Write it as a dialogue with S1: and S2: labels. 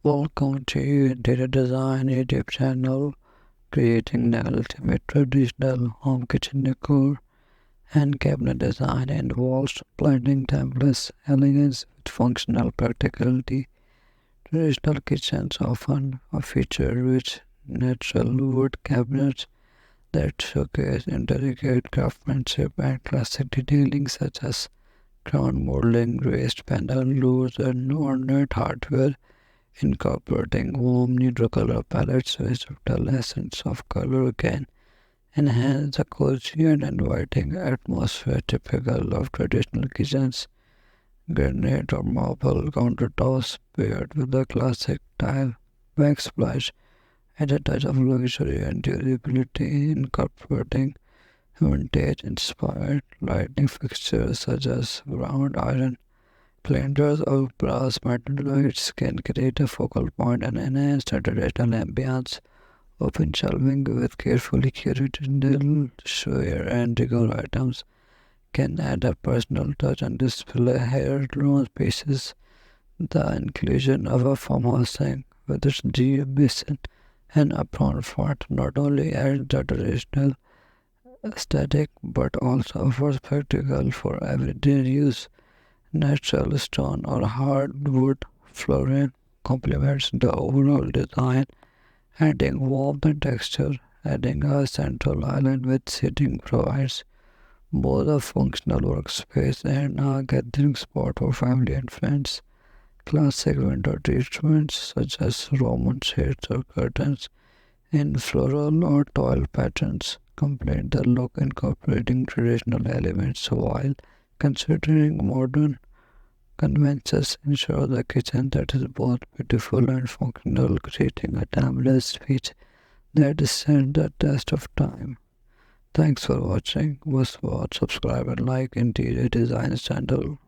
S1: Welcome to Interior Design YouTube channel, creating the ultimate traditional home kitchen decor and cabinet design and walls, blending timeless elegance with functional practicality. Traditional kitchens often feature rich natural wood cabinets that showcase intricate craftsmanship and classic detailing such as crown molding, raised panel doors, and ornate hardware incorporating warm neutral color palettes with subtle essence of color can enhance the cozy and inviting atmosphere typical of traditional kitchens. Granite or marble countertops paired with the classic tile backsplash add a touch of luxury and durability, incorporating vintage-inspired lighting fixtures such as round iron Planters or brass metal lights can create a focal point and enhance the traditional ambience. Open shelving with carefully curated shower and decor items can add a personal touch and display heirloom pieces. The inclusion of a farmhouse sink with its deep basin and apron front not only adds the traditional aesthetic but also offers spectacle for everyday use. Natural stone or hardwood flooring complements the overall design, adding warmth and texture. Adding a central island with seating provides both a functional workspace and a gathering spot for family and friends. Classic window treatments such as Roman shades or curtains in floral or tile patterns complete the look, incorporating traditional elements while considering modern conveniences ensure the kitchen that is both beautiful and functional, creating a timeless space that stands the test of time. Thanks for watching. Must watch, subscribe, and like Interior Design channel.